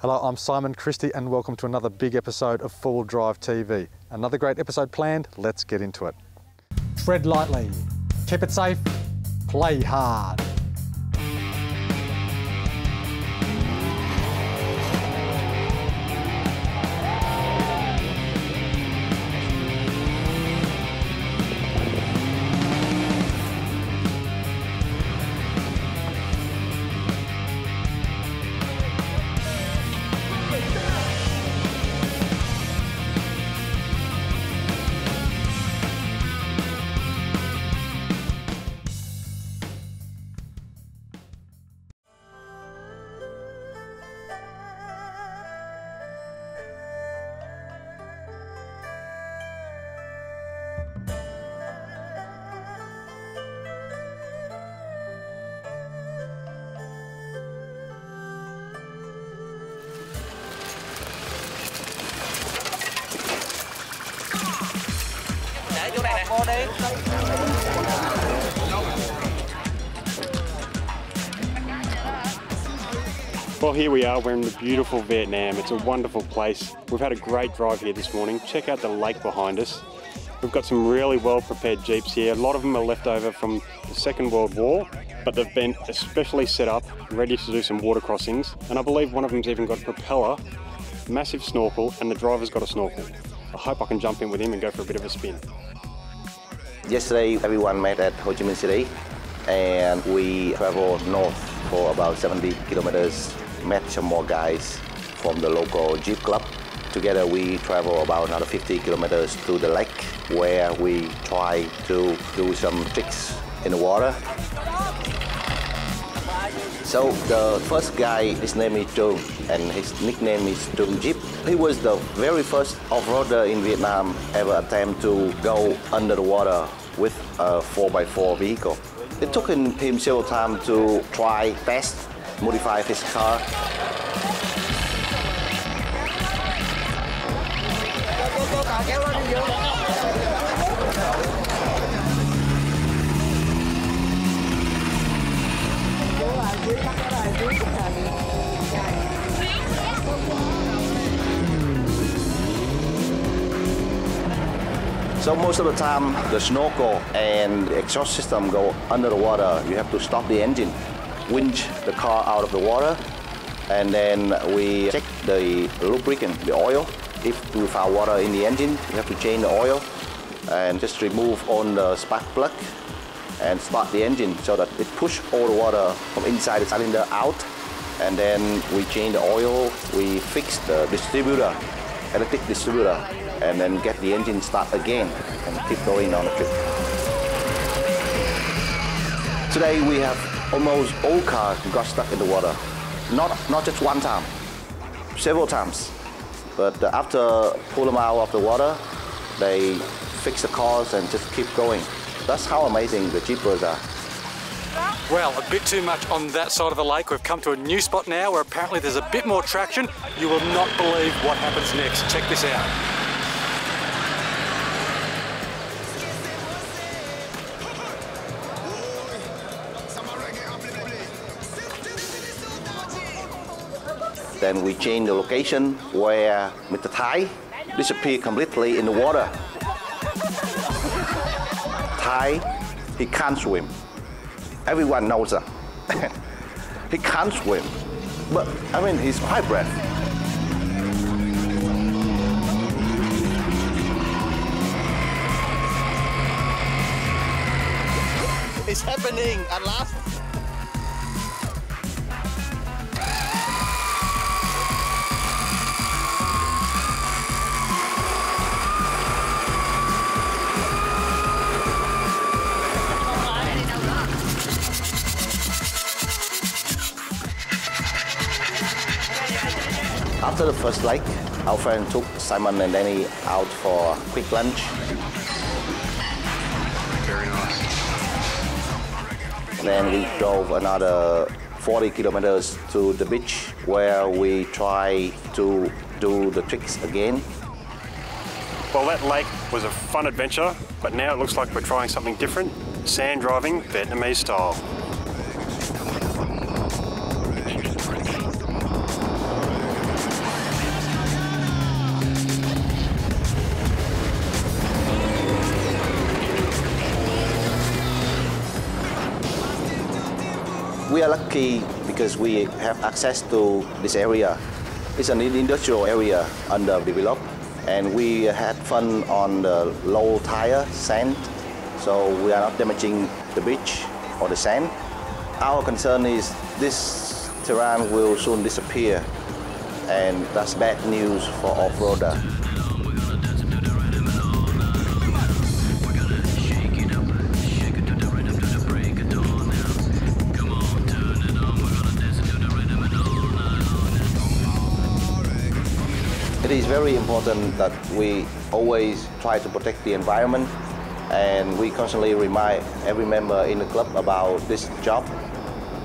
Hello, I'm Simon Christie and welcome to another big episode of Four Wheel Drive TV. Another great episode planned, let's get into it. Tread lightly, keep it safe, play hard. Well, here we are, we're in the beautiful Vietnam. It's a wonderful place. We've had a great drive here this morning. Check out the lake behind us. We've got some really well prepared Jeeps here. A lot of them are left over from the Second World War, but they've been especially set up, ready to do some water crossings. And I believe one of them's even got a propeller, massive snorkel, and the driver's got a snorkel. I hope I can jump in with him and go for a bit of a spin. Yesterday, everyone met at Ho Chi Minh City, and we traveled north for about 70 kilometers. Met some more guys from the local Jeep club. Together we travel about another 50 kilometers to the lake where we try to do some tricks in the water. So the first guy, his name is Trung and his nickname is Trung Jeep. He was the very first off-roader in Vietnam ever attempt to go under the water with a 4x4 vehicle. It took him several times to try, test, modify his car. So most of the time, the snorkel and the exhaust system go under the water. You have to stop the engine, winch the car out of the water, and then we check the lubricant, the oil. If we found water in the engine, we have to change the oil and just remove on the spark plug and start the engine so that it pushes all the water from inside the cylinder out. And then we change the oil, we fix the distributor, electric distributor, and then get the engine start again and keep going on the trip. Today we have almost all cars got stuck in the water. Not just one time, several times. But after pull them out of the water, they fix the cars and just keep going. That's how amazing the Jeepers are. Well, a bit too much on that side of the lake. We've come to a new spot now where apparently there's a bit more traction. You will not believe what happens next. Check this out. Then we change the location where Mr. Thai disappeared completely in the water. Thai, he can't swim. Everyone knows that. He can't swim, but I mean, he's quite brave. It's happening at last. After the first leg, our friend took Simon and Danny out for a quick lunch. Very nice. Then we drove another 40 kilometers to the beach where we try to do the tricks again. Well, that lake was a fun adventure, but now it looks like we're trying something different. Sand driving, Vietnamese style. we are lucky because we have access to this area. It's an industrial area underdeveloped, and we had fun on the low tire sand, so we are not damaging the beach or the sand. Our concern is this terrain will soon disappear, and that's bad news for off-roader. It is very important that we always try to protect the environment, and we constantly remind every member in the club about this job.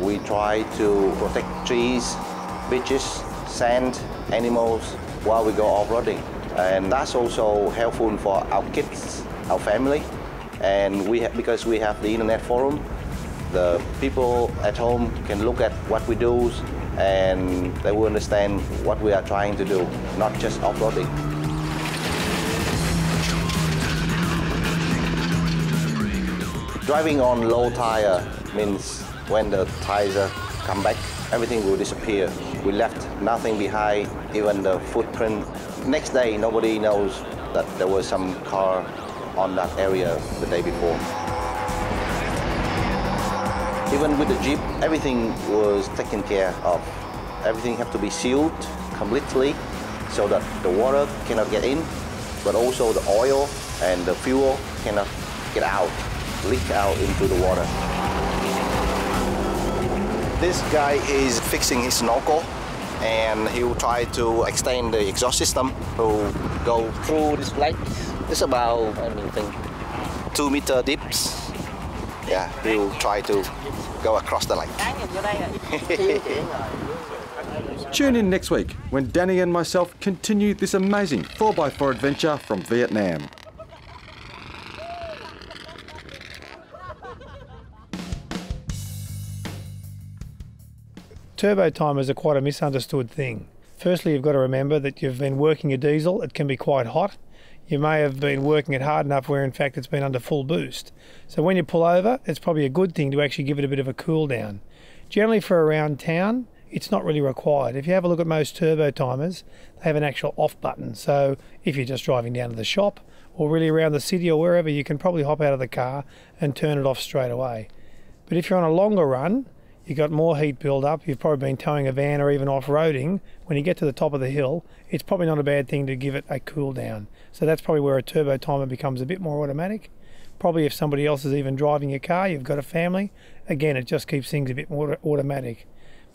We try to protect trees, beaches, sand, animals while we go off-roading. And that's also helpful for our kids, our family, and because we have the internet forum, the people at home can look at what we do and they will understand what we are trying to do, not just off-roading. Driving on low tire means when the tires come back, everything will disappear. We left nothing behind, even the footprint. Next day, nobody knows that there was some car on that area the day before. Even with the Jeep, everything was taken care of. Everything had to be sealed completely so that the water cannot get in, but also the oil and the fuel cannot get out, leak out into the water. This guy is fixing his snorkel, and he will try to extend the exhaust system to go through this lake. It's about, 2 meter dips. Yeah, he will try to go across the lake. Tune in next week when Danny and myself continue this amazing 4x4 adventure from Vietnam. Turbo timers are quite a misunderstood thing. Firstly, you've got to remember that you've been working a diesel, it can be quite hot. You may have been working it hard enough where in fact it's been under full boost. So when you pull over, it's probably a good thing to actually give it a bit of a cool down. Generally for around town, it's not really required. If you have a look at most turbo timers, they have an actual off button. So if you're just driving down to the shop or really around the city or wherever, you can probably hop out of the car and turn it off straight away. But if you're on a longer run, you've got more heat build up, you've probably been towing a van or even off-roading, when you get to the top of the hill, it's probably not a bad thing to give it a cool down. So that's probably where a turbo timer becomes a bit more automatic. Probably if somebody else is even driving your car, you've got a family, again, it just keeps things a bit more automatic.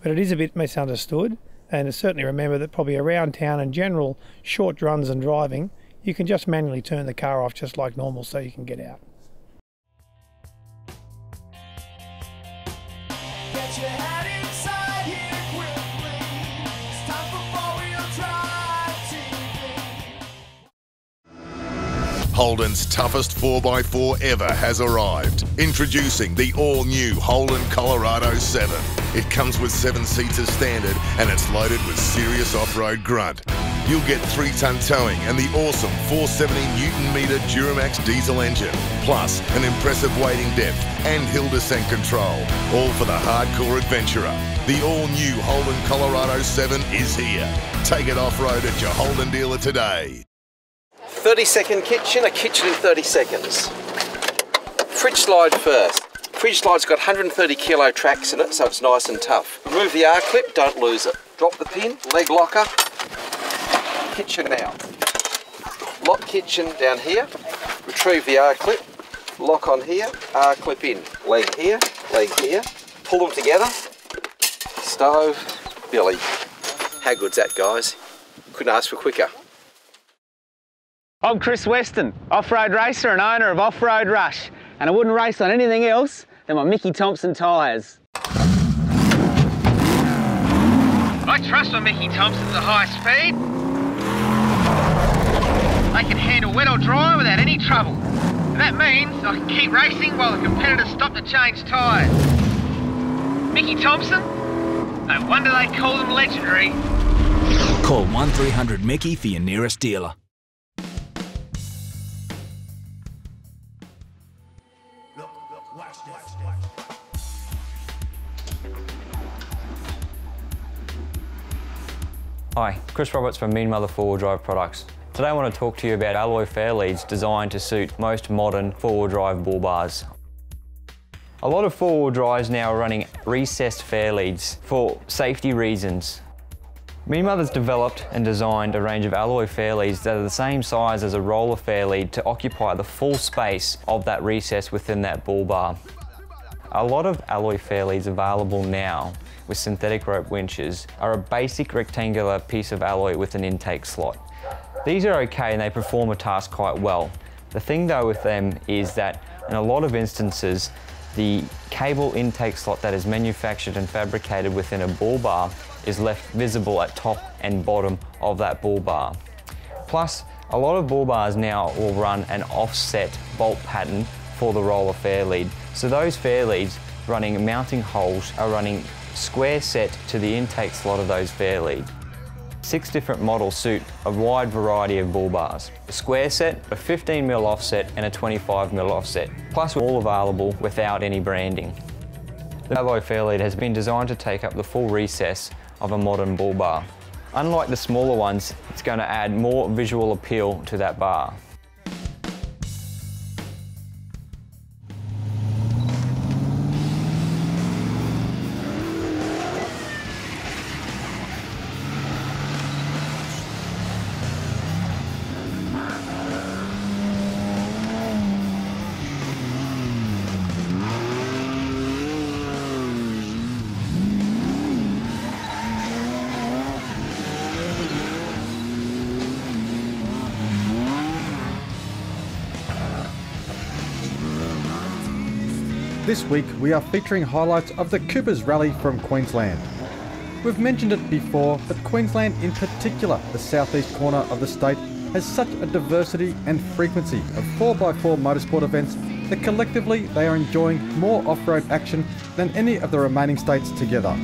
But it is a bit misunderstood, and certainly remember that probably around town and general short runs and driving, you can just manually turn the car off just like normal so you can get out. Holden's toughest 4x4 ever has arrived. Introducing the all-new Holden Colorado 7. It comes with 7 seats as standard and it's loaded with serious off-road grunt. You'll get 3-ton towing and the awesome 470 Newton-metre Duramax diesel engine, plus an impressive wading depth and hill descent control, all for the hardcore adventurer. The all-new Holden Colorado 7 is here. Take it off-road at your Holden dealer today. 30-second kitchen, a kitchen in 30 seconds. Fridge slide first. Fridge slide's got 130 kilo tracks in it, so it's nice and tough. Remove the R-clip, don't lose it. Drop the pin, leg locker, kitchen out. Lock kitchen down here, retrieve the R-clip, lock on here, R-clip in. Leg here, pull them together, stove, billy. How good's that, guys? Couldn't ask for quicker. I'm Chris Weston, off-road racer and owner of OffRoad Rush, and I wouldn't race on anything else than my Mickey Thompson tyres. I trust my Mickey Thompsons at high speed. They can handle wet or dry without any trouble. And that means I can keep racing while the competitors stop to change tyres. Mickey Thompson? No wonder they call them legendary. Call 1300-MICKEY for your nearest dealer. Hi, Chris Roberts from Mean Mother 4-wheel drive products. Today I want to talk to you about alloy Fairleads designed to suit most modern 4-wheel drive bull bars. A lot of 4-wheel drives now are running recessed Fairleads for safety reasons. Mean Mother's developed and designed a range of alloy Fairleads that are the same size as a roller Fairlead to occupy the full space of that recess within that bull bar. A lot of alloy Fairleads available now with synthetic rope winches are a basic rectangular piece of alloy with an intake slot. These are okay and they perform a task quite well. The thing though with them is that in a lot of instances the cable intake slot that is manufactured and fabricated within a bull bar is left visible at top and bottom of that bull bar. Plus, a lot of bull bars now will run an offset bolt pattern for the roller Fairlead. So those Fairleads running mounting holes are running square set to the intake slot of those Fairlead. 6 different models suit a wide variety of bull bars. A square set, a 15mm offset and a 25mm offset, plus all available without any branding. The alloy Fairlead has been designed to take up the full recess of a modern bull bar. Unlike the smaller ones, it's going to add more visual appeal to that bar. This week we are featuring highlights of the Coopers Rally from Queensland. We've mentioned it before, but Queensland in particular, the southeast corner of the state, has such a diversity and frequency of 4x4 motorsport events that collectively they are enjoying more off-road action than any of the remaining states together.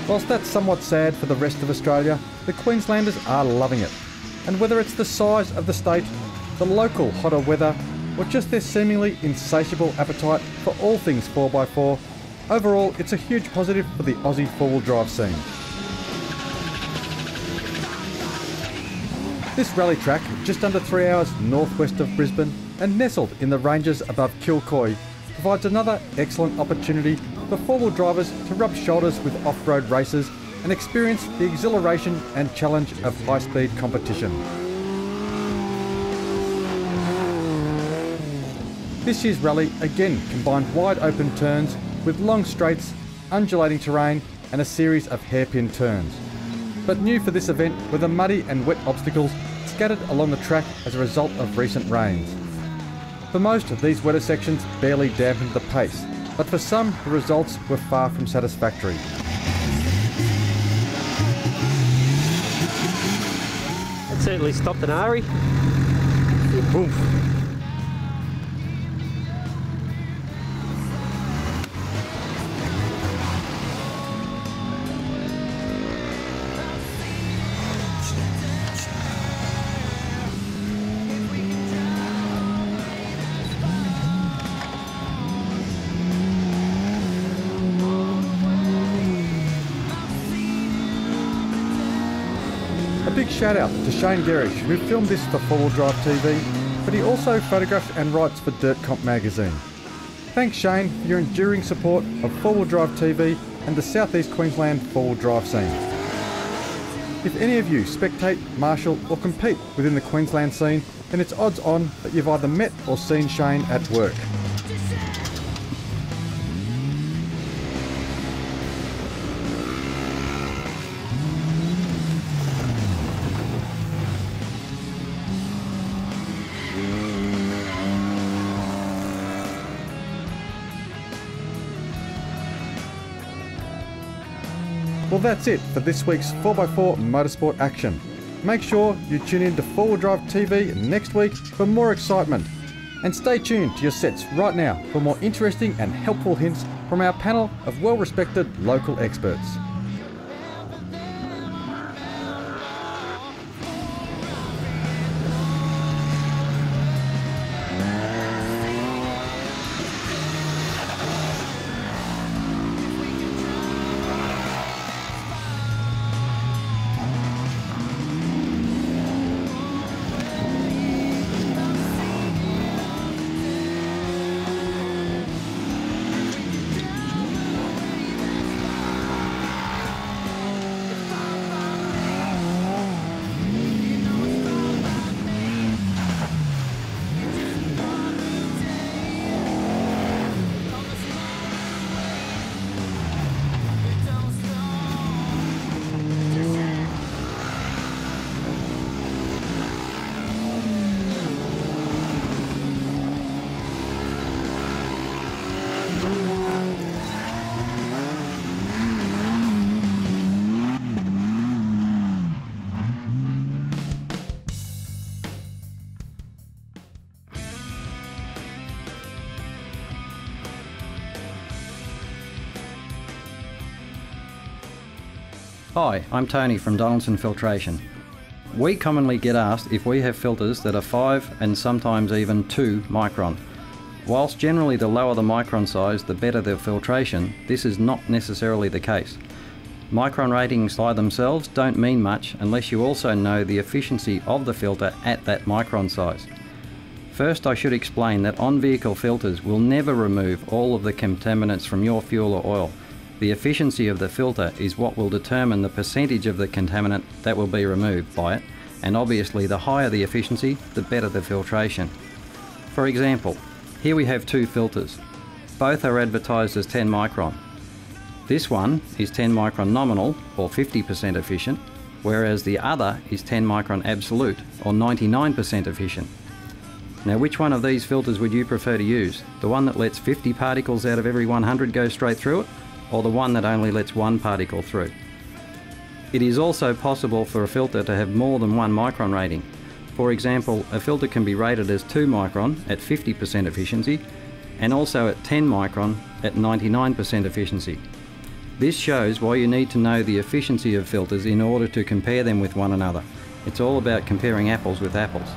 Whilst that's somewhat sad for the rest of Australia, the Queenslanders are loving it. And whether it's the size of the state, the local hotter weather, or just their seemingly insatiable appetite for all things 4x4, overall it's a huge positive for the Aussie 4-wheel drive scene. This rally track, just under 3 hours northwest of Brisbane and nestled in the ranges above Kilcoy, provides another excellent opportunity for 4-wheel drivers to rub shoulders with off-road racers and experience the exhilaration and challenge of high-speed competition. This year's rally again combined wide open turns with long straights, undulating terrain and a series of hairpin turns. But new for this event were the muddy and wet obstacles scattered along the track as a result of recent rains. For most of these wetter sections barely dampened the pace, but for some the results were far from satisfactory. It certainly stopped an Ari. Boom. A big shout out to Shane Gerish, who filmed this for 4-wheel drive TV, but he also photographs and writes for Dirt Comp magazine. Thanks Shane for your enduring support of 4-wheel drive TV and the southeast Queensland 4-wheel drive scene. If any of you spectate, marshal or compete within the Queensland scene, then it's odds on that you've either met or seen Shane at work. Well, that's it for this week's 4x4 motorsport action. Make sure you tune in to 4-wheel drive TV next week for more excitement. And stay tuned to your sets right now for more interesting and helpful hints from our panel of well-respected local experts. Hi, I'm Tony from Donaldson Filtration. We commonly get asked if we have filters that are 5 and sometimes even 2 micron. Whilst generally the lower the micron size, the better the filtration, this is not necessarily the case. Micron ratings by themselves don't mean much unless you also know the efficiency of the filter at that micron size. First, I should explain that on-vehicle filters will never remove all of the contaminants from your fuel or oil. The efficiency of the filter is what will determine the percentage of the contaminant that will be removed by it, and obviously the higher the efficiency, the better the filtration. For example, here we have 2 filters. Both are advertised as 10 micron. This one is 10 micron nominal, or 50% efficient, whereas the other is 10 micron absolute, or 99% efficient. Now, which one of these filters would you prefer to use? The one that lets 50 particles out of every 100 go straight through it, or the one that only lets 1 particle through? It is also possible for a filter to have more than 1 micron rating. For example, a filter can be rated as 2 micron at 50% efficiency, and also at 10 micron at 99% efficiency. This shows why you need to know the efficiency of filters in order to compare them with one another. It's all about comparing apples with apples.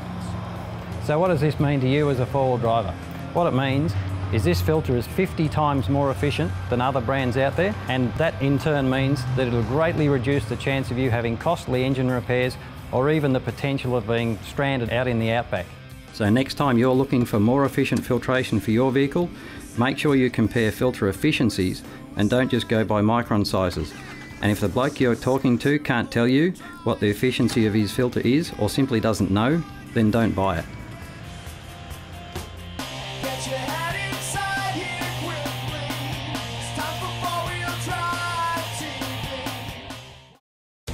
So what does this mean to you as a four-wheel driver? What it means is this filter is 50 times more efficient than other brands out there, and that in turn means that it'll greatly reduce the chance of you having costly engine repairs or even the potential of being stranded out in the outback. So next time you're looking for more efficient filtration for your vehicle, make sure you compare filter efficiencies and don't just go by micron sizes. And if the bloke you're talking to can't tell you what the efficiency of his filter is or simply doesn't know, then don't buy it.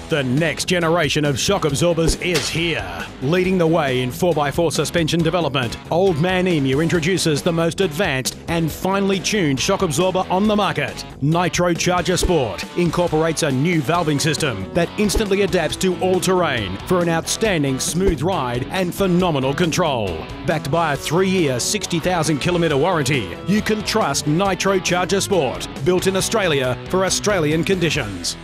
The next generation of shock absorbers is here. Leading the way in 4x4 suspension development, Old Man Emu introduces the most advanced and finely tuned shock absorber on the market. Nitro Charger Sport incorporates a new valving system that instantly adapts to all terrain for an outstanding smooth ride and phenomenal control. Backed by a 3-year, 60,000 kilometre warranty, you can trust Nitro Charger Sport, built in Australia for Australian conditions.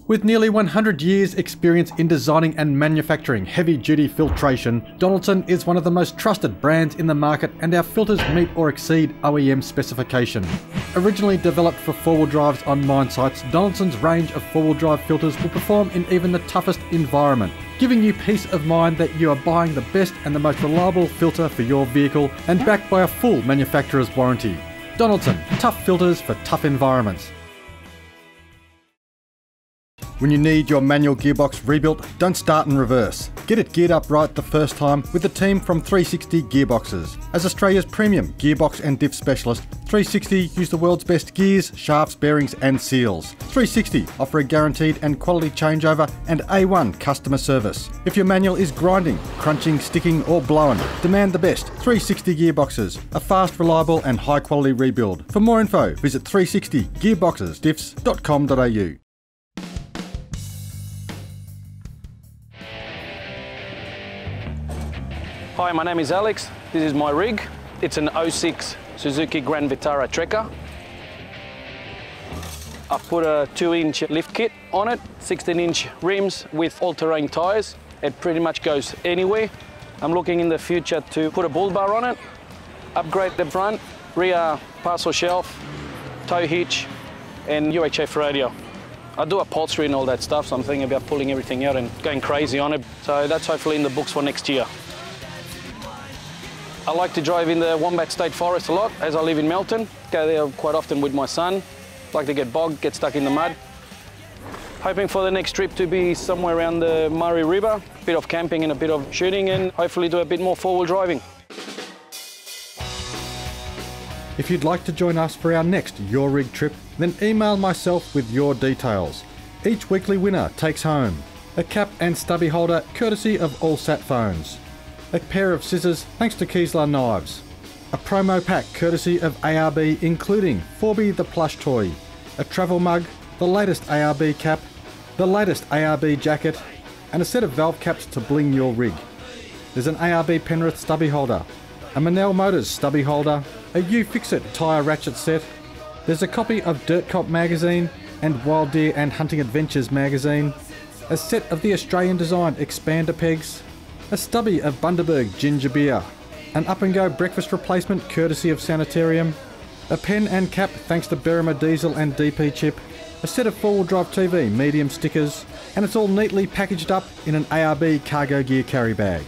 With nearly 100 years experience in designing and manufacturing heavy-duty filtration, Donaldson is one of the most trusted brands in the market, and our filters meet or exceed OEM specification. Originally developed for four-wheel drives on mine sites, Donaldson's range of four-wheel drive filters will perform in even the toughest environment, giving you peace of mind that you are buying the best and the most reliable filter for your vehicle, and backed by a full manufacturer's warranty. Donaldson, tough filters for tough environments. When you need your manual gearbox rebuilt, don't start in reverse. Get it geared up right the first time with the team from 360 Gearboxes. As Australia's premium gearbox and diff specialist, 360 use the world's best gears, shafts, bearings and seals. 360 offer a guaranteed and quality changeover and A1 customer service. If your manual is grinding, crunching, sticking or blowing, demand the best. 360 Gearboxes, a fast, reliable and high quality rebuild. For more info, visit 360gearboxesdiffs.com.au. Hi, my name is Alex. This is my rig. It's an 06 Suzuki Grand Vitara Trekker. I've put a 2-inch lift kit on it, 16-inch rims with all-terrain tyres. It pretty much goes anywhere. I'm looking in the future to put a bull bar on it, upgrade the front, rear parcel shelf, tow hitch, and UHF radio. I do upholstery and all that stuff, so I'm thinking about pulling everything out and going crazy on it. So that's hopefully in the books for next year. I like to drive in the Wombat State Forest a lot, as I live in Melton. Go there quite often with my son. Like to get bogged, get stuck in the mud. Hoping for the next trip to be somewhere around the Murray River, a bit of camping and a bit of shooting, and hopefully do a bit more four-wheel driving. If you'd like to join us for our next Your Rig trip, then email myself with your details. Each weekly winner takes home a cap and stubby holder courtesy of All Sat Phones, a pair of scissors thanks to Keesler Knives, a promo pack courtesy of ARB including Forby the plush toy, a travel mug, the latest ARB cap, the latest ARB jacket, and a set of valve caps to bling your rig. There's an ARB Penrith stubby holder, a Manel Motors stubby holder, a U-Fix-It tyre ratchet set, there's a copy of Dirt Cop magazine, and Wild Deer and Hunting Adventures magazine, a set of the Australian-designed expander pegs, a stubby of Bundaberg ginger beer, an up-and-go breakfast replacement courtesy of Sanitarium, a pen and cap thanks to Berrima Diesel and DP Chip, a set of four-wheel drive TV medium stickers, and it's all neatly packaged up in an ARB cargo gear carry bag.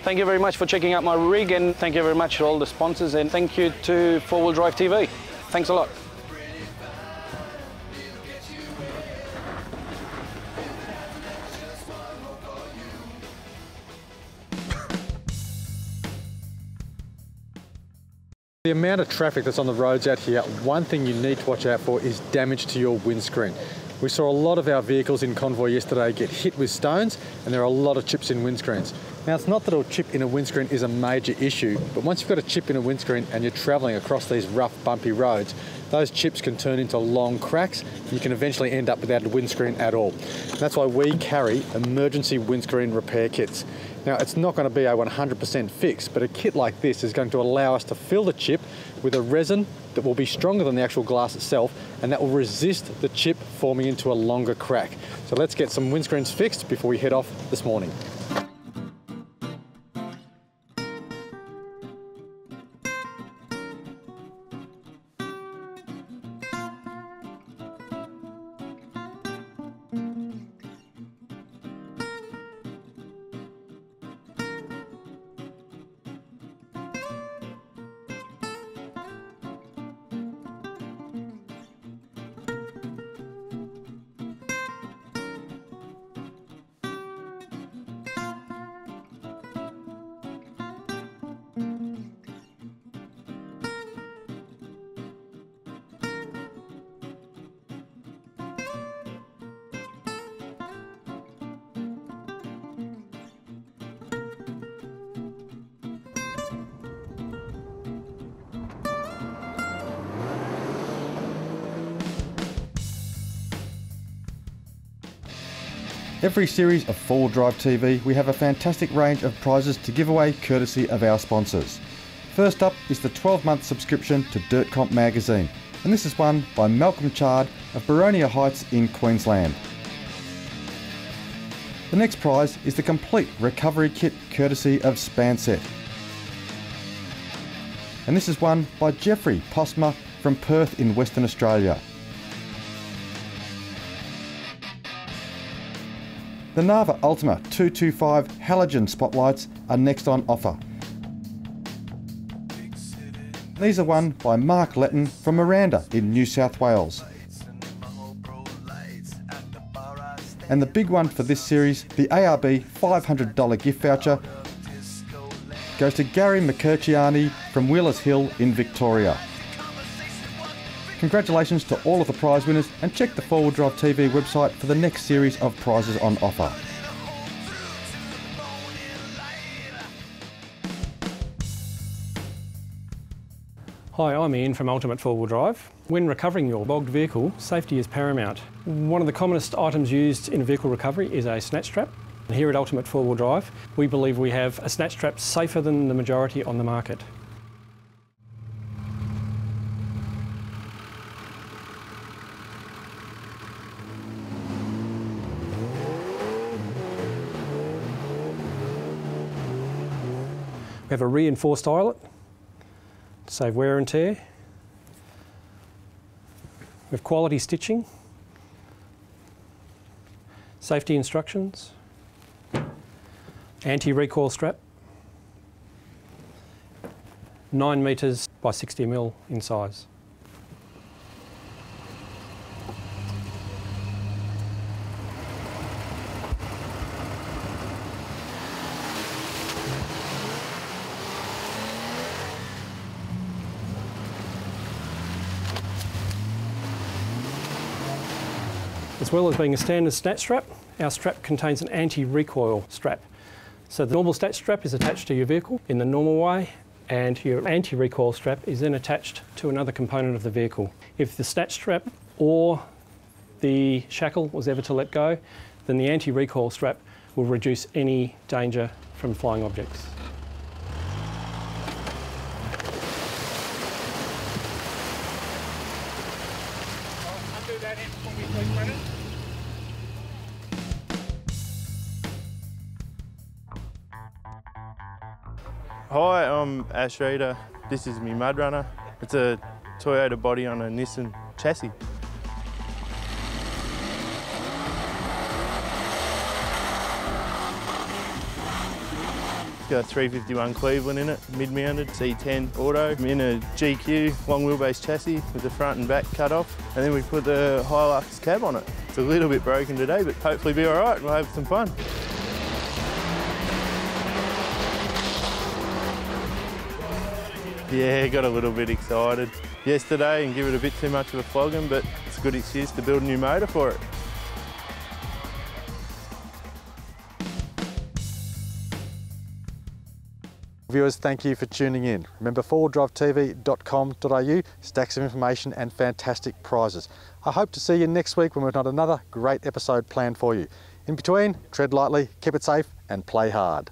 Thank you very much for checking out my rig, and thank you very much to all the sponsors, and thank you to 4-Wheel Drive TV. Thanks a lot. The amount of traffic that's on the roads out here, one thing you need to watch out for is damage to your windscreen. We saw a lot of our vehicles in convoy yesterday get hit with stones, and there are a lot of chips in windscreens. Now, it's not that a chip in a windscreen is a major issue, but once you've got a chip in a windscreen and you're travelling across these rough, bumpy roads, those chips can turn into long cracks. You can eventually end up without a windscreen at all. And that's why we carry emergency windscreen repair kits. Now, it's not going to be a 100% fix, but a kit like this is going to allow us to fill the chip with a resin that will be stronger than the actual glass itself, and that will resist the chip forming into a longer crack. So let's get some windscreens fixed before we head off this morning. Every series of 4-Wheel Drive TV, we have a fantastic range of prizes to give away courtesy of our sponsors. First up is the 12-month subscription to Dirt Comp magazine, and this is won by Malcolm Chard of Boronia Heights in Queensland. The next prize is the complete recovery kit courtesy of Spanset, and this is won by Jeffrey Posma from Perth in Western Australia. The Nava Ultima 225 halogen spotlights are next on offer. These are won by Mark Letton from Miranda in New South Wales. And the big one for this series, the ARB $500 gift voucher, goes to Gary McCurchiani from Wheelers Hill in Victoria. Congratulations to all of the prize winners, and check the 4-Wheel Drive TV website for the next series of prizes on offer. Hi, I'm Ian from Ultimate 4-Wheel Drive. When recovering your bogged vehicle, safety is paramount. One of the commonest items used in vehicle recovery is a snatch strap. Here at Ultimate 4-Wheel Drive, we believe we have a snatch strap safer than the majority on the market. We have a reinforced eyelet to save wear and tear. We have quality stitching, safety instructions, anti-recoil strap, 9 metres by 60 mm in size. As well as being a standard snatch strap, our strap contains an anti-recoil strap. So the normal snatch strap is attached to your vehicle in the normal way, and your anti-recoil strap is then attached to another component of the vehicle. If the snatch strap or the shackle was ever to let go, then the anti-recoil strap will reduce any danger from flying objects. Hi, I'm Ash Reader. This is my Mud Runner. It's a Toyota body on a Nissan chassis. It's got a 351 Cleveland in it, mid-mounted, C10 auto, in a GQ long wheelbase chassis with the front and back cut off, and then we put the Hilux cab on it. It's a little bit broken today, but hopefully be all right. We'll have some fun. Yeah, got a little bit excited yesterday and give it a bit too much of a flogging, but it's a good excuse to build a new motor for it. Viewers, thank you for tuning in. Remember, fourwheeldrivetv.com.au, stacks of information and fantastic prizes. I hope to see you next week when we've got another great episode planned for you. In between, tread lightly, keep it safe and play hard.